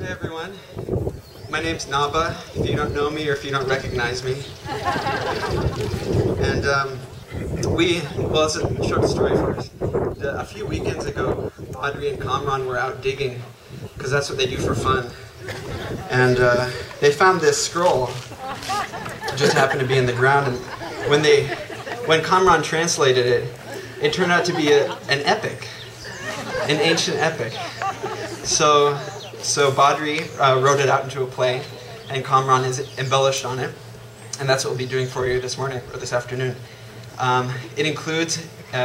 everyone. My name's Naba, if you don't know me or if you don't recognize me. And well, it's a short story first. A few weekends ago, Audrey and Kamran were out digging, because that's what they do for fun. And they found this scroll. It just happened to be in the ground. And when Kamran translated it, it turned out to be an epic, an ancient epic. So Badri wrote it out into a play, and Kamran has embellished on it, and that's what we'll be doing for you this morning, or this afternoon. It includes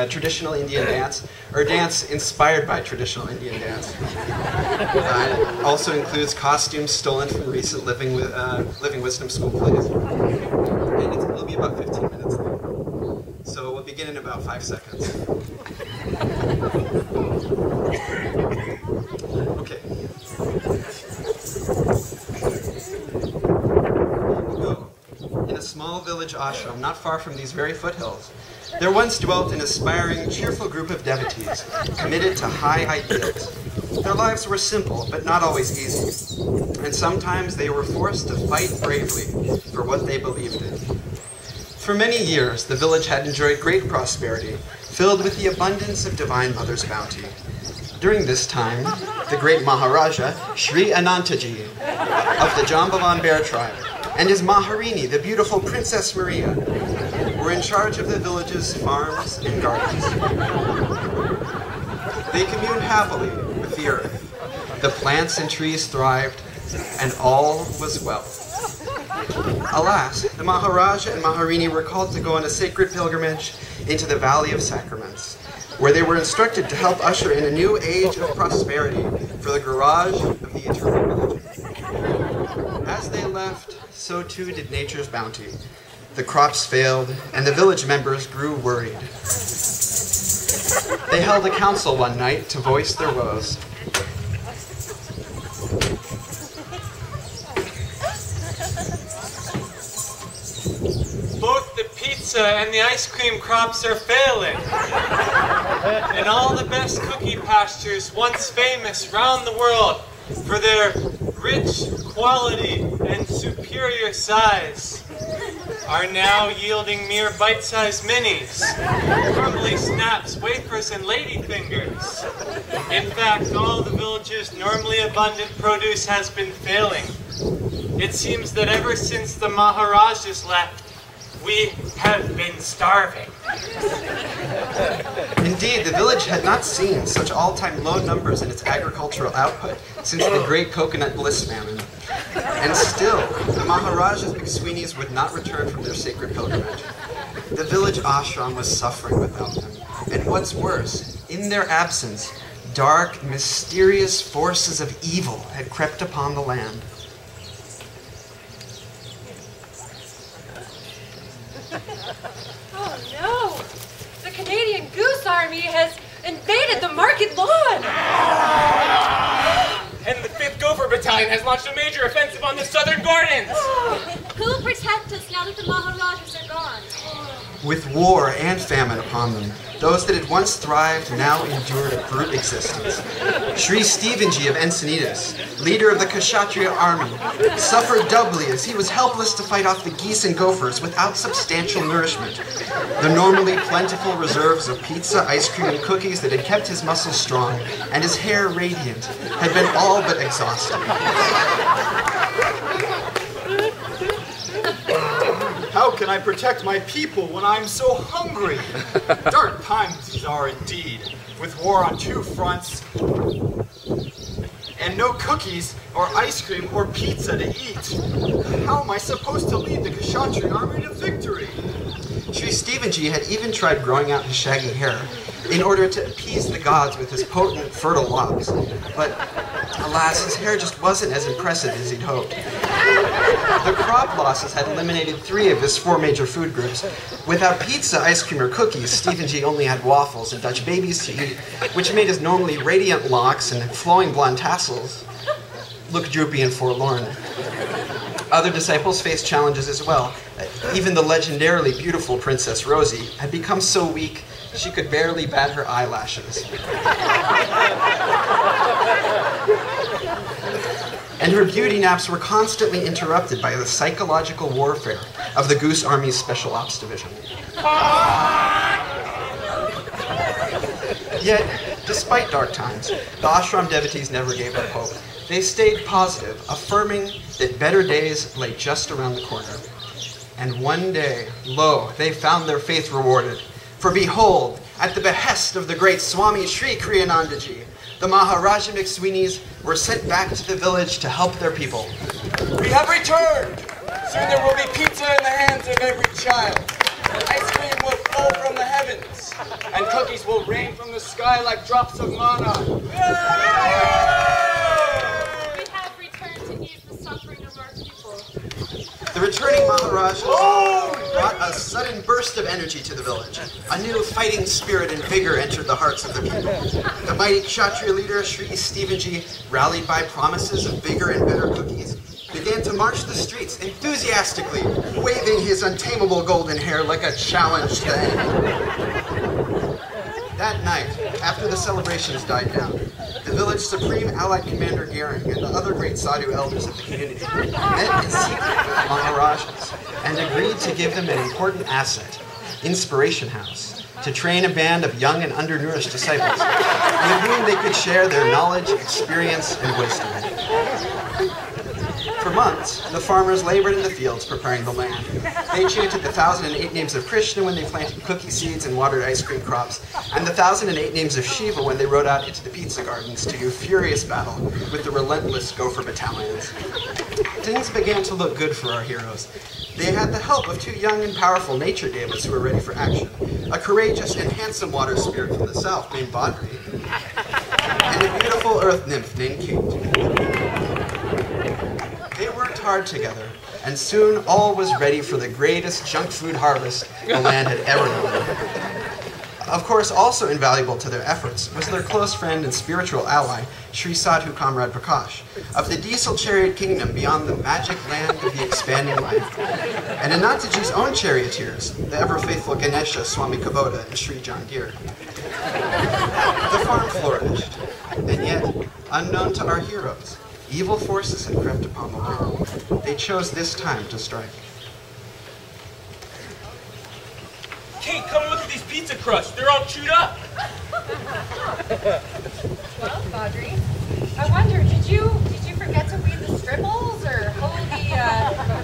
traditional Indian dance, or dance inspired by traditional Indian dance. It also includes costumes stolen from recent Living Wisdom School plays. And it'll be about 15 minutes long. So we'll begin in about 5 seconds. Okay. In a small village ashram not far from these very foothills, there once dwelt an aspiring, cheerful group of devotees, committed to high ideals. Their lives were simple, but not always easy, and sometimes they were forced to fight bravely for what they believed in. For many years, the village had enjoyed great prosperity, filled with the abundance of Divine Mother's bounty. During this time, the great Maharaja, Sri Anantaji, of the Jambavan Bear tribe, and his Maharini, the beautiful Princess Maria, were in charge of the village's farms and gardens. They communed happily with the earth. The plants and trees thrived, and all was well. Alas, the Maharaja and Maharini were called to go on a sacred pilgrimage into the Valley of Sacraments, where they were instructed to help usher in a new age of prosperity for the garage of the eternal religion. As they left, so too did nature's bounty. The crops failed, and the village members grew worried. They held a council one night to voice their woes. Both the pizza and the ice cream crops are failing. And all the best cookie pastures, once famous round the world for their rich quality and superior size, are now yielding mere bite-sized minis, crumbly snaps, wafers, and ladyfingers. In fact, all the village's normally abundant produce has been failing. It seems that ever since the Maharajas left, we have been starving. Indeed, the village had not seen such all-time low numbers in its agricultural output since the Great Coconut Bliss Famine. And still, the Maharaja's McSweeneys would not return from their sacred pilgrimage. The village ashram was suffering without them. And what's worse, in their absence, dark, mysterious forces of evil had crept upon the land. Oh no! The Canadian Goose Army has invaded the market lawn! And the 5th Gopher Battalion has launched a major offensive on the southern gardens! Who will protect us now that the Maharajas are gone? With war and famine upon them, those that had once thrived now endured a brute existence. Sri Stephenji of Encinitas, leader of the Kshatriya army, suffered doubly as he was helpless to fight off the geese and gophers without substantial nourishment. The normally plentiful reserves of pizza, ice cream, and cookies that had kept his muscles strong and his hair radiant had been all but exhausted. How can I protect my people when I'm so hungry? Dark times these are indeed, with war on 2 fronts, and no cookies or ice cream or pizza to eat. How am I supposed to lead the Kshatriya army to victory? Sri Stephenji had even tried growing out his shaggy hair in order to appease the gods with his potent, fertile locks, but alas, his hair just wasn't as impressive as he'd hoped. The crop losses had eliminated 3 of his 4 major food groups. Without pizza, ice cream, or cookies, Stephenji only had waffles and Dutch babies to eat, which made his normally radiant locks and flowing blonde tassels look droopy and forlorn. Other disciples faced challenges as well. Even the legendarily beautiful Princess Rosie had become so weak she could barely bat her eyelashes. And her beauty naps were constantly interrupted by the psychological warfare of the Goose Army's Special Ops Division. Yet, despite dark times, the ashram devotees never gave up hope. They stayed positive, affirming that better days lay just around the corner. And one day, lo, they found their faith rewarded. For behold, at the behest of the great Swami Sri Kriyanandaji, the Maharaja McSweeneys were sent back to the village to help their people. We have returned! Soon there will be pizza in the hands of every child. Ice cream will fall from the heavens, and cookies will rain from the sky like drops of mana. We have returned to ease the suffering of our people. The returning Maharajas brought a sudden burst of energy to the village. A new fighting spirit and vigor entered the hearts of the people. The mighty Kshatriya leader, Sri Stephenji, rallied by promises of bigger and better cookies, began to march the streets enthusiastically, waving his untamable golden hair like a challenge to anyone. That night, after the celebrations died down, the village Supreme Allied Commander Gehring and the other great Sadhu elders of the community met in secret with the Maharajas and agreed to give them an important asset, Inspiration House, to train a band of young and undernourished disciples with whom they could share their knowledge, experience, and wisdom. For months, the farmers labored in the fields preparing the land. They chanted the 1,008 names of Krishna when they planted cookie seeds and watered ice cream crops, and the 1,008 names of Shiva when they rode out into the pizza gardens to do furious battle with the relentless gopher battalions. Things began to look good for our heroes. They had the help of two young and powerful nature devas who were ready for action, a courageous and handsome water spirit from the south named Badri, and a beautiful earth nymph named Kate. They worked hard together, and soon all was ready for the greatest junk food harvest the land had ever known. Of course, also invaluable to their efforts was their close friend and spiritual ally, Sri Sadhu Kamrad Prakash, of the diesel chariot kingdom beyond the magic land of the expanding light, and Anantaji's own charioteers, the ever-faithful Ganesha, Swami Kaboda, and Sri John Deere. The farm flourished, and yet, unknown to our heroes, evil forces had crept upon the land. They chose this time to strike. Kate, come look at these pizza crusts. They're all chewed up. Well, Badri, I wonder, did you forget to weed the stripples or hold the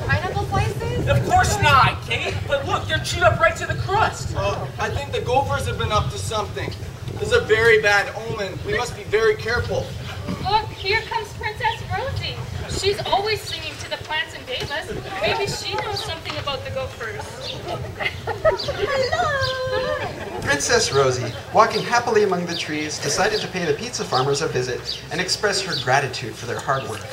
pineapple slices? Of course not, Kate. But look, they're chewed up right to the crust. I think the gophers have been up to something. This is a very bad omen. We must be very careful. Look, here comes Princess Rosie. She's always singing to the plants and devas. Maybe she knows something about the gophers. Hello! Princess Rosie, walking happily among the trees, decided to pay the pizza farmers a visit and express her gratitude for their hard work.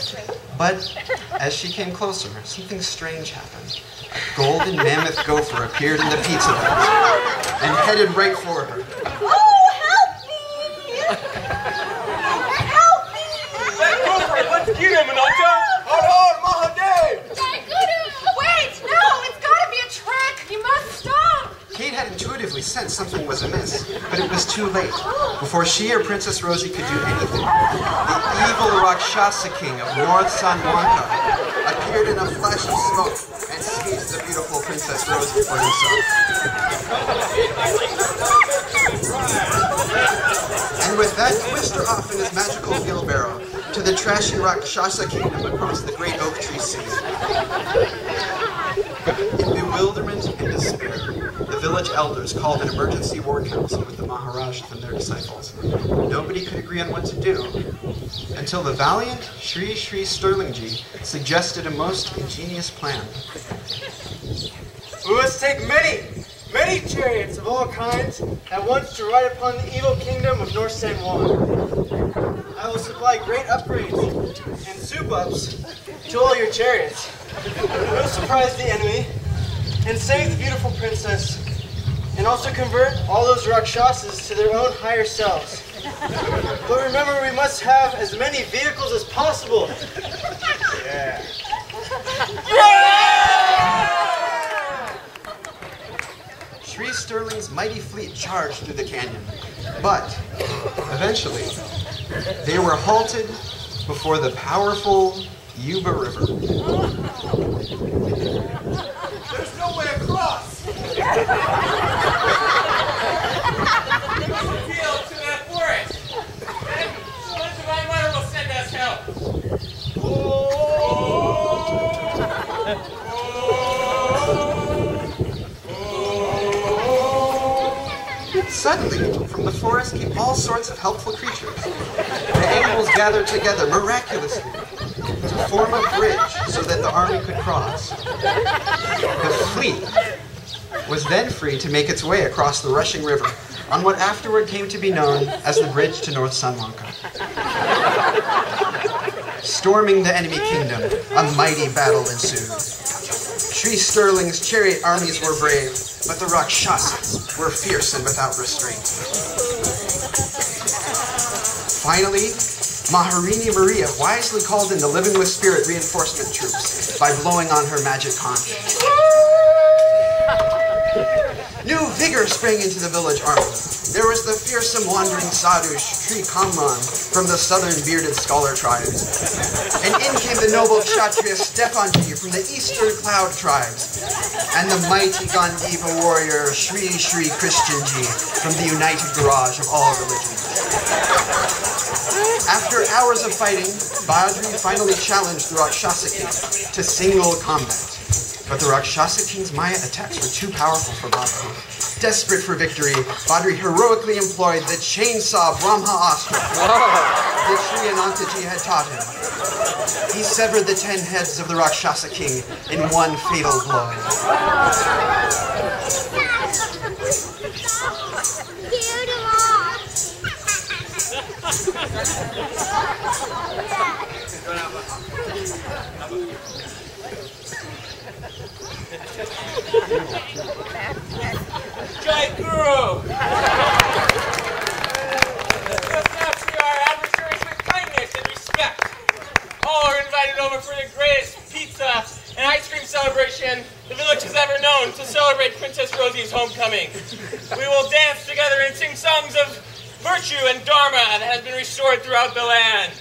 But as she came closer, something strange happened. A golden mammoth gopher appeared in the pizza box and headed right for her. Oh, help me! Help me! That gopher, let's get him, Ananta. Har Har Mahadev! Wait! No! It's gotta be a trick! You must stop! Kate had intuitively sensed something was amiss, but it was too late. Before she or Princess Rosie could do anything, the evil Rakshasa king of North San Juanca appeared in a flash of smoke and seized the beautiful Princess Rosie for himself. And with that, whisked her off in his magical wheelbarrow to the trashy Rakshasa kingdom across the great oak tree sea. In bewilderment and despair, the village elders called an emergency war council with the Maharajas and their disciples. Nobody could agree on what to do, until the valiant Sri Sterlingji suggested a most ingenious plan. We must take many chariots of all kinds at once to ride upon the evil kingdom of North San Juan. I will supply great upgrades and soup-ups to all your chariots. We'll surprise the enemy and save the beautiful princess, and also convert all those Rakshasas to their own higher selves. But remember, we must have as many vehicles as possible. Yeah. Sri Sterling's mighty fleet charged through the canyon, but eventually they were halted before the powerful Yuba River. There's no way across! Appeal to that forest! And one of the Divine Mother will send us help! Suddenly, from the forest came all sorts of helpful creatures. The animals gathered together miraculously to form a bridge so that the army could cross. The fleet was then free to make its way across the rushing river on what afterward came to be known as the Bridge to North San Lanka. Storming the enemy kingdom, a mighty battle ensued. Sri Sterling's chariot armies were brave, but the Rakshasas were fierce and without restraint. Finally, Maharini Maria wisely called in the Living with Spirit reinforcement troops by blowing on her magic conch. New vigor sprang into the village army. There was the fearsome wandering sadhu Sri Kamran from the southern bearded scholar tribes. And in came the noble Kshatriya Stefanji from the eastern cloud tribes. And the mighty Gandiva warrior Sri Christianji from the united garage of all religions. After hours of fighting, Badri finally challenged the Rakshasa king to single combat. But the Rakshasa king's Maya attacks were too powerful for Badri. Desperate for victory, Badri heroically employed the chainsaw Brahma Astra that Sri Anantaji had taught him. He severed the 10 heads of the Rakshasa king in one fatal blow. Jai Guru! Let's now treat our adversaries with kindness and respect. All are invited over for the greatest pizza and ice cream celebration the village has ever known to celebrate Princess Rosie's homecoming. We will dance together and sing songs of virtue and dharma that has been restored throughout the land.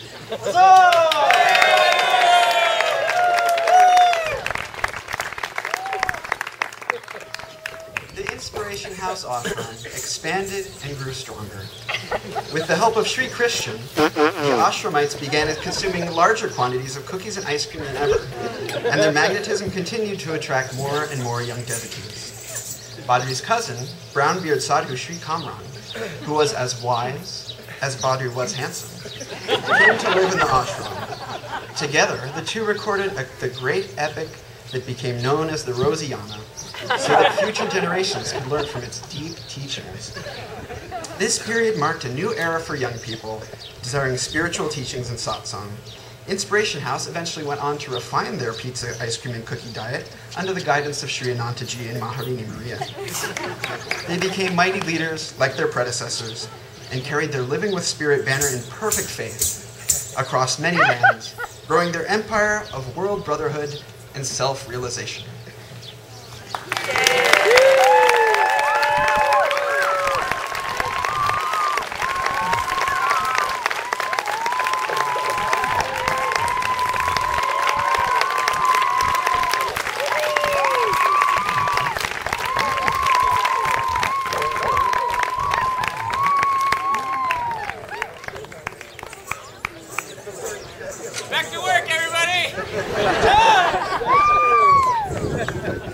The Inspiration House ashram expanded and grew stronger. With the help of Sri Christian, the ashramites began consuming larger quantities of cookies and ice cream than ever, and their magnetism continued to attract more and more young devotees. Badri's cousin, brown-beard sadhu Sri Kamran, who was as wise as Badri was handsome, came to live in the ashram. Together, the two recorded the great epic that became known as the Rosieyana, so that future generations could learn from its deep teachings. This period marked a new era for young people, desiring spiritual teachings and satsang. Inspiration House eventually went on to refine their pizza, ice cream, and cookie diet under the guidance of Sri Anantaji and Maharini Maria. They became mighty leaders like their predecessors and carried their Living with Spirit banner in perfect faith across many lands, growing their empire of world brotherhood and self-realization. Back to work, everybody!